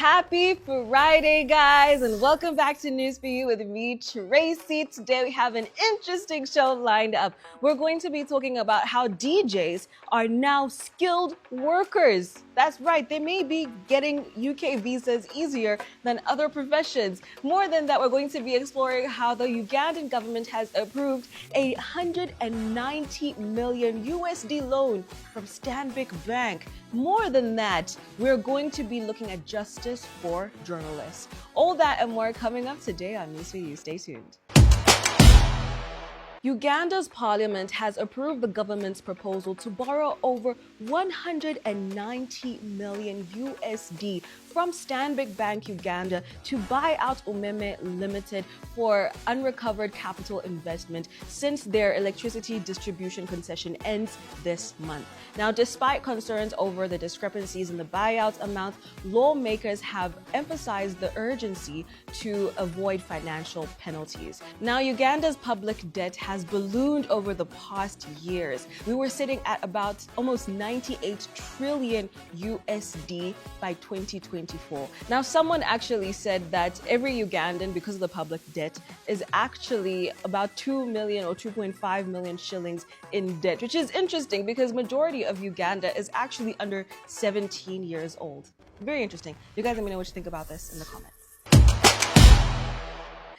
Happy Friday, guys, and welcome back to News for You with me, Tracy. Today we have an interesting show lined up. We're going to be talking about how DJs are now skilled workers. That's right, they may be getting UK visas easier than other professions. More than that, we're going to be exploring how the Ugandan government has approved a 190 million USD loan from Stanbic Bank. More than that, we're going to be looking at justice for journalists. All that and more coming up today on News for You. Stay tuned. Uganda's parliament has approved the government's proposal to borrow over 190 million USD from Stanbic Bank Uganda to buy out UMEME Limited for unrecovered capital investment since their electricity distribution concession ends this month. Now, despite concerns over the discrepancies in the buyout amount, lawmakers have emphasized the urgency to avoid financial penalties. Now, Uganda's public debt has ballooned over the past years. We were sitting at about almost 98 trillion USD by 2024. Now, someone actually said that every Ugandan, because of the public debt, is actually about 2 million or 2.5 million shillings in debt, which is interesting because majority of Uganda is actually under 17 years old. Very interesting. You guys let me know what you think about this in the comments.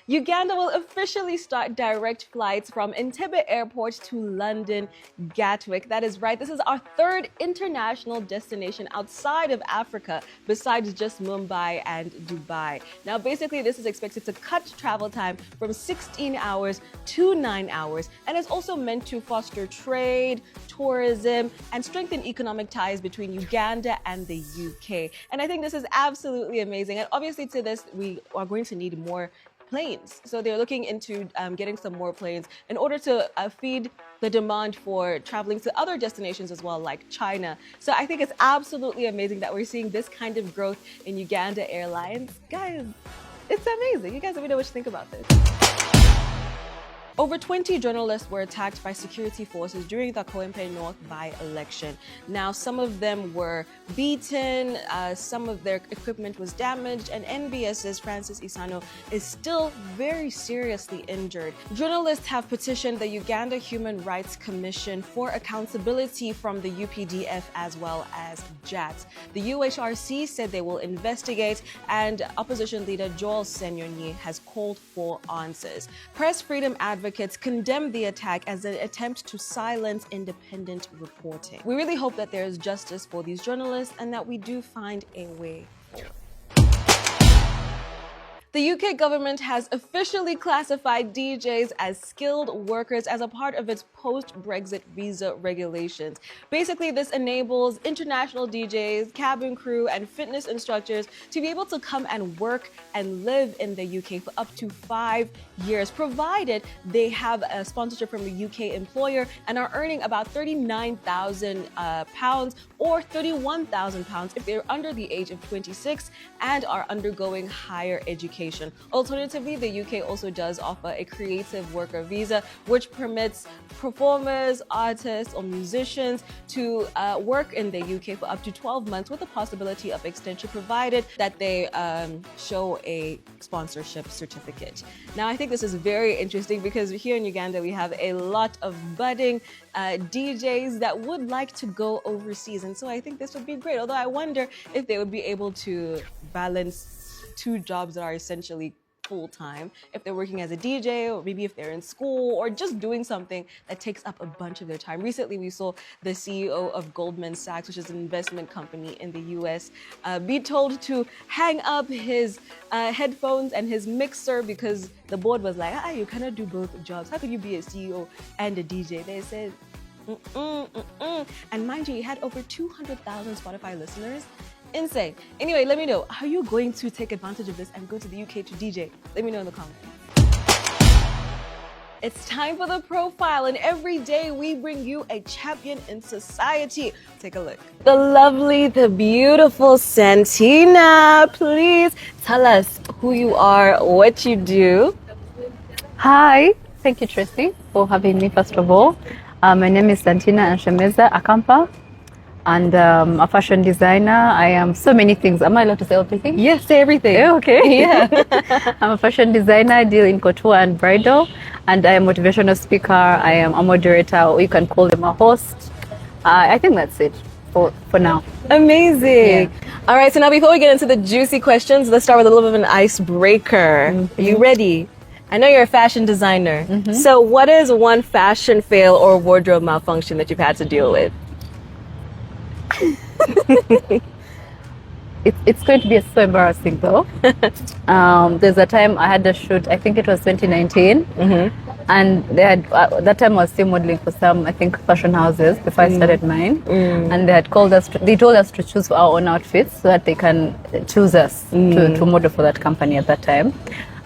Uganda will officially start direct flights from Entebbe Airport to London Gatwick. That is right. This is our third international destination outside of Africa, besides just Mumbai and Dubai. Now, basically, this is expected to cut travel time from 16 hours to 9 hours, and is also meant to foster trade, tourism, and strengthen economic ties between Uganda and the UK. And I think this is absolutely amazing. And obviously, to this, we are going to need more planes. So they're looking into getting some more planes in order to feed the demand for traveling to other destinations as well, like China. So I think it's absolutely amazing that we're seeing this kind of growth in Uganda Airlines. Guys, it's amazing. You guys let me know what you think about this. Over 20 journalists were attacked by security forces during the Koempe North by-election. Now, some of them were beaten, some of their equipment was damaged, and NBS's Francis Isano is still very seriously injured. Journalists have petitioned the Uganda Human Rights Commission for accountability from the UPDF as well as JAT. The UHRC said they will investigate, and opposition leader Joel Senyonyi has called for answers. Press freedom advocates condemned the attack as an attempt to silence independent reporting. We really hope that there is justice for these journalists and that we do find a way forward. The UK government has officially classified DJs as skilled workers as a part of its post-Brexit visa regulations. Basically, this enables international DJs, cabin crew, and fitness instructors to be able to come and work and live in the UK for up to 5 years, provided they have a sponsorship from a UK employer and are earning about £39,000 or £31,000 if they're under the age of 26 and are undergoing higher education. Alternatively, the UK also does offer a creative worker visa, which permits performers, artists, or musicians to work in the UK for up to 12 months with the possibility of extension, provided that they show a sponsorship certificate. Now, I think this is very interesting because here in Uganda, we have a lot of budding DJs that would like to go overseas. And so I think this would be great, although I wonder if they would be able to balance two jobs that are essentially full-time, if they're working as a DJ, or maybe if they're in school, or just doing something that takes up a bunch of their time. Recently, we saw the CEO of Goldman Sachs, which is an investment company in the US, be told to hang up his headphones and his mixer because the board was like, you cannot do both jobs. How could you be a CEO and a DJ? They said, And mind you, he had over 200,000 Spotify listeners. Insane. Anyway, let me know, are you going to take advantage of this and go to the UK to DJ? Let me know in the comments. It's time for the profile, and every day we bring you a champion in society. Take a look. The lovely, the beautiful Santina. Please tell us who you are, what you do. Hi, thank you, Tracy, for having me, first of all. My name is Santina Anshemeza Akampa. and a fashion designer. I am so many things. Am I allowed to say everything? Yes, say everything. Yeah, okay. Yeah. I'm a fashion designer, I deal in couture and bridal, and I am a motivational speaker. I am a moderator, or you can call them a host. I think that's it for now. Amazing. All right, so now before we get into the juicy questions, let's start with a little bit of an icebreaker. Are you ready? I know you're a fashion designer. So what is one fashion fail or wardrobe malfunction that you've had to deal with? It's going to be so embarrassing though. There's a time I had a shoot, I think it was 2019, and they had that time I was still modeling for some, I think, fashion houses before I started mine, and they had called us. They told us to choose our own outfits so that they can choose us to model for that company at that time.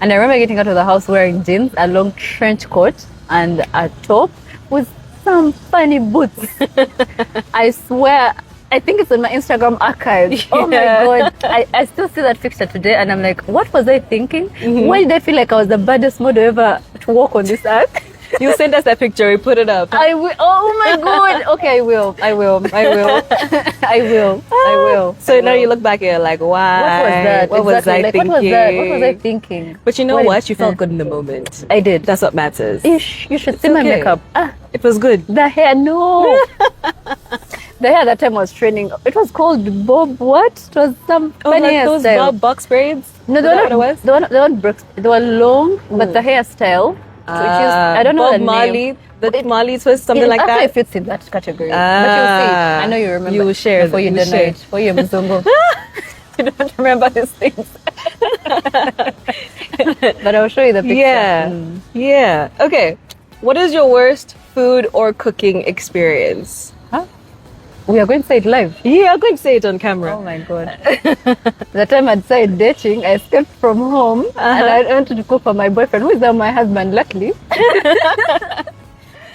And I remember getting out of the house wearing jeans, a long trench coat, and a top with some funny boots. I swear, I think it's in my Instagram archive. Oh my God. I still see that picture today and I'm like, what was I thinking? Why did I feel like I was the baddest model ever to walk on this earth? You send us that picture, we put it up. I will. Oh my God. Okay, I will. I will. So now you look back and you're like, why? What was that? What was I thinking? What was I thinking? But you know what? You felt good in the moment. I did. That's what matters. Ish, you should see my makeup. It was good. The hair, no. The hair that time was training. It was called bob what? It was some funny like those hairstyle. bob box braids? No, they were long, but the hairstyle, which is, I don't know Bob the Marley, name. the Marley twist, something like Actually, that. it fits in that category. But you'll see. I know you remember. You will share. Before you will deny it. For you, Mzungu. You don't remember these things. But I'll show you the picture. Yeah. Yeah. Okay. What is your worst food or cooking experience? Huh? We are going to say it live. Yeah, I'm going to say it on camera. Oh my God. The time I'd started dating, I escaped from home and I wanted to cook for my boyfriend, who is now my husband, luckily.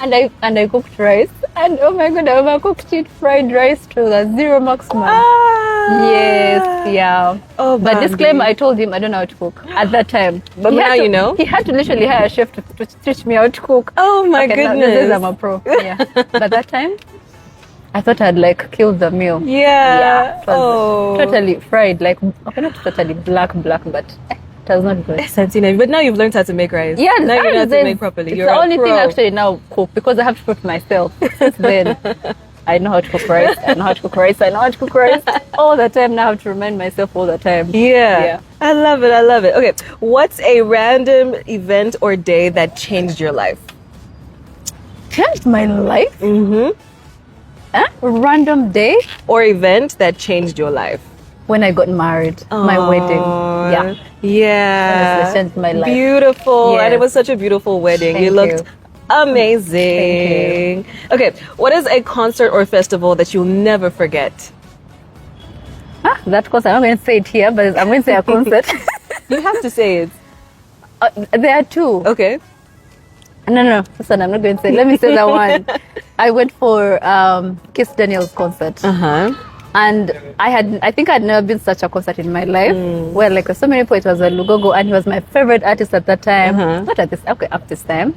and I cooked rice. And oh my God, I overcooked it, fried rice to the zero maximum. Yes, yeah. Oh, but disclaimer, I told him I don't know how to cook at that time. But now you know. He had to literally hire a chef to teach me how to cook. Oh my goodness. Now, I'm a pro. Yeah. But that time, I thought I'd like killed the meal. Yeah. It was totally fried, like, okay, not totally black, but it was not good. Santina, but now you've learned how to make rice. Yeah, now you know how to make properly. It's the only thing I actually now cook because I have to cook myself. Since then, I know how to cook rice. I know how to cook rice. I know how to cook rice all the time. Now I have to remind myself all the time. Yeah. I love it. I love it. Okay, what's a random event or day that changed your life? Changed my life? Mm-hmm. Random day or event that changed your life? When I got married, my wedding. Yeah. Honestly, changed my life. Beautiful. Yes. And it was such a beautiful wedding. Thank you looked you. Amazing. Thank you. Okay, what is a concert or festival that you'll never forget? That concert, I'm not going to say it here, but I'm going to say a concert. You have to say it. There are two. Okay. No. Listen, I'm not going to say. Let me say that one. I went for Kiss Daniel's concert. And I think I'd never been to such a concert in my life where like so many people, it was a Lugogo and he was my favorite artist at that time. Not at this, okay, up this time.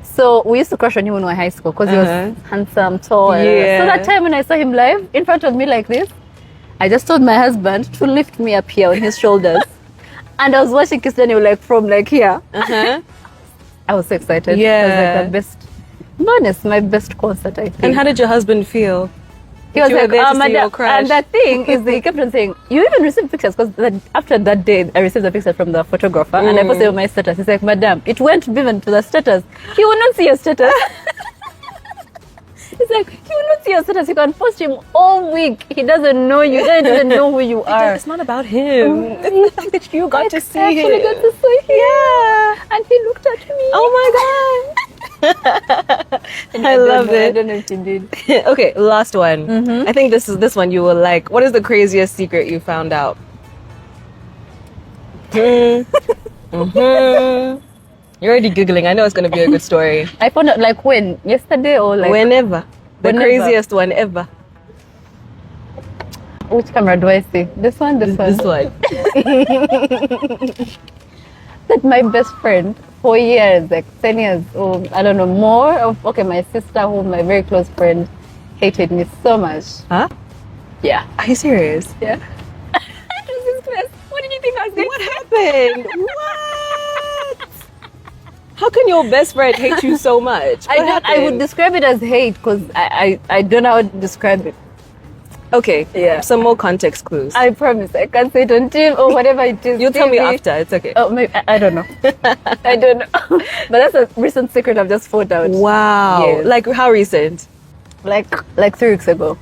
So we used to crush on him when we were high school because he was handsome, tall. Yeah. So that time when I saw him live in front of me like this, I just told my husband to lift me up here on his shoulders. And I was watching Kiss Daniel like from like here. I was so excited. Yeah. It was like the best, honest, my best concert, I think. And how did your husband feel? He was like, madam, and the thing is, he kept on saying, you even received pictures, because after that day, I received a picture from the photographer, and I posted on my status. He's like, madam, it went even to the status. He will not see your status. He's like, he will not see your status. You can post him all week. He doesn't know you. He doesn't even know who you are. It's not about him. It's the fact that you got to see him. I actually got to see him. Yeah. And he looked at me. Oh my God. I love it. I don't know if you did. Okay, last one. I think this one you will like. What is the craziest secret you found out? You're already Googling. I know it's going to be a good story. I found out like when? Yesterday or like? Whenever. The craziest one ever. Which camera do I see? This one? This one? That my best friend for years, like 10 years, or I don't know, more of, okay, my sister, who my very close friend, hated me so much. Huh? Yeah. Are you serious? Yeah. What did you think I was going What happened? What? How can your best friend hate you so much? What I would happened? describe it as hate because I don't know how to describe it. Okay. Yeah. Some more context clues. I promise I can't say it on team or whatever it is. You'll tell me TV. after. It's okay. Oh, maybe I don't know. I don't know. But that's a recent secret I've just found out. Wow. Yes. Like how recent? Like 3 weeks ago.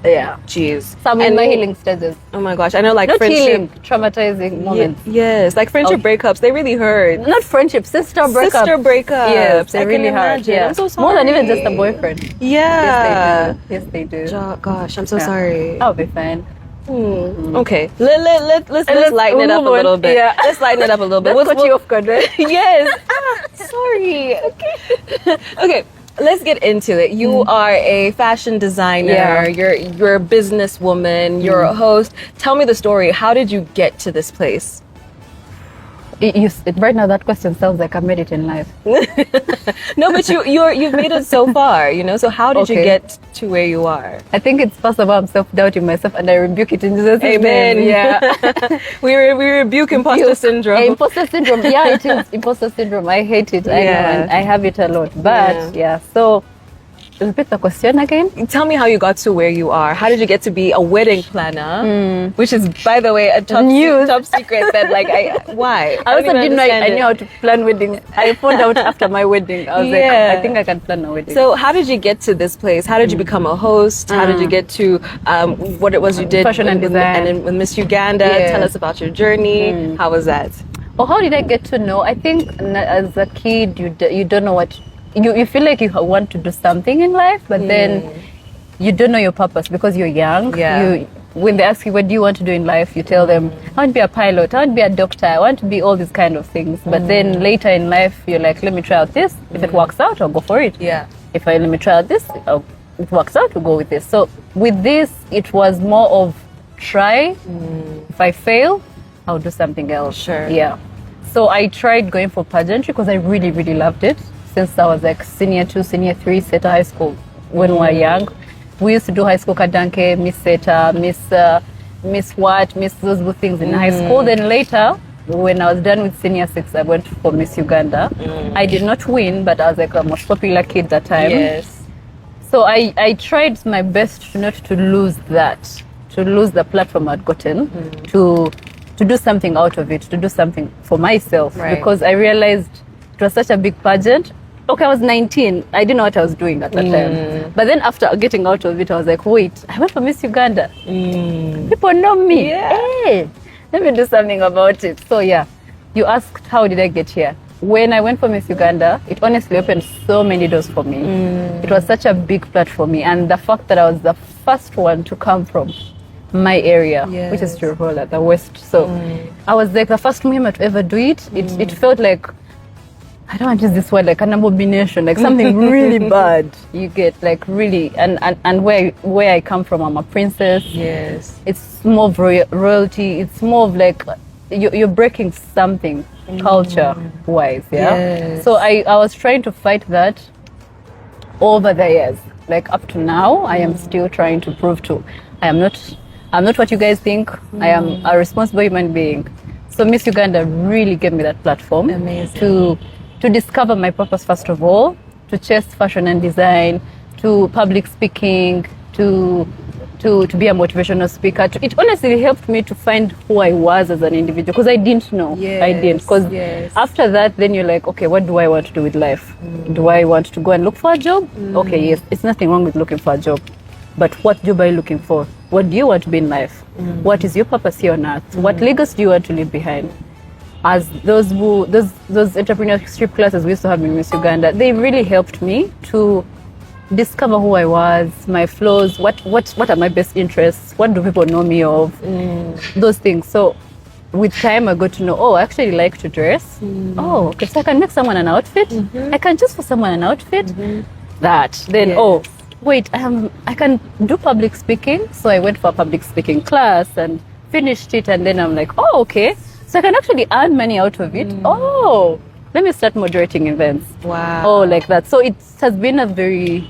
Yeah. Jeez. So I'm in my healing stages. Oh my gosh. I know like Not friendship. healing, traumatizing moments. Yes. Like friendship breakups. They really hurt. Not friendship, sister breakups. Sister breakups. Yes, they I really can hurt. imagine. Yeah. I'm so sorry. More than even just a boyfriend. Yeah. Yes, they do. Gosh, I'm so Yeah. sorry. I'll be fine. Okay. Let's lighten it up a move on. little bit. Yeah. Let's lighten it up a little bit. That caught you off guard, right? Yes. Sorry. Okay. Okay. Let's get into it. You are a fashion designer. Yeah. You're a businesswoman. You're a host. Tell me the story. How did you get to this place? Right now, that question sounds like I made it in life. No, but you've made it so far. You know. So how did you Okay. get to where you are? I think it's first of all, I'm self-doubting myself and I rebuke it in Jesus' Amen. name. Yeah. we rebuke imposter syndrome. Imposter syndrome. Yeah, it is imposter syndrome. I hate it. I know, Yeah. and I have it a lot. But yeah, so repeat the question again. Tell me how you got to where you are. How did you get to be a wedding planner? Which is, by the way, a top secret. That why? I also don't even didn't know I understand knew how to plan weddings. I found out after my wedding. I was like, Yeah. I think I can plan a wedding. So how did you get to this place? How did you become a host? How did you get to what it was you did Fashion and design. with Miss Uganda? Yes. Tell us about your journey. How was that? Oh, how did I get to know? I think as a kid, you don't know what you feel like you want to do something in life, but then you don't know your purpose because you're young. Yeah. When they ask you what do you want to do in life, you tell them I want to be a pilot, I want to be a doctor, I want to be all these kind of things. But then later in life, you're like, let me try out this. If it works out, I'll go for it. Yeah. If let me try out this, it works out, we'll go with this. So with this, it was more of try. If I fail, I'll do something else. Sure. Yeah. So I tried going for pageantry because I really, really loved it. Since I was like senior 2, senior 3, SETA high school when we were young. We used to do high school kadanke, Miss SETA, Miss those good things in high school. Then later, when I was done with senior 6, I went for Miss Uganda. I did not win, but I was like the most popular kid that time. Yes. So I tried my best not to lose that, to lose the platform I'd gotten, to do something out of it, to do something for myself. Right. Because I realized it was such a big pageant. Okay, I was 19. I didn't know what I was doing at that time. But then after getting out of it, I was like, wait, I went for Miss Uganda. People know me. Yeah. Hey, let me do something about it. So yeah, you asked how did I get here? When I went for Miss Uganda, it honestly opened so many doors for me. It was such a big platform for me. And the fact that I was the first one to come from my area, which is Chirola, the West. So I was like the first woman to ever do it. It felt like, I don't want to use this word, like an abomination, like something really bad. You get like really, and where I come from, I'm a princess. Yes. It's more of royalty. It's more of like you're breaking something culture wise. Yeah. Yes. So I was trying to fight that over the years. Like up to now, I am still trying to prove to. I'm not what you guys think. I am a responsible human being. So Miss Uganda really gave me that platform. Amazing. To discover my purpose first of all, to chase fashion and design, to public speaking, to be a motivational speaker. It honestly helped me to find who I was as an individual because I didn't know. I didn't. Because after that, then you're like, okay, what do I want to do with life? Do I want to go and look for a job? Okay, yes, it's nothing wrong with looking for a job. But what job are you looking for? What do you want to be in life? What is your purpose here on earth? What legacy do you want to leave behind? As those entrepreneurship classes we used to have in Miss Uganda, they really helped me to discover who I was, my flaws, what are my best interests, what do people know me of, those things. So with time I got to know, I actually like to dress. Oh, okay, so I can make someone an outfit. I can choose for someone an outfit. That. Then, wait, I can do public speaking. So I went for a public speaking class and finished it. And then I'm like, okay. So I can actually earn money out of it. Let me start moderating events. Wow. Like that. So it has been a very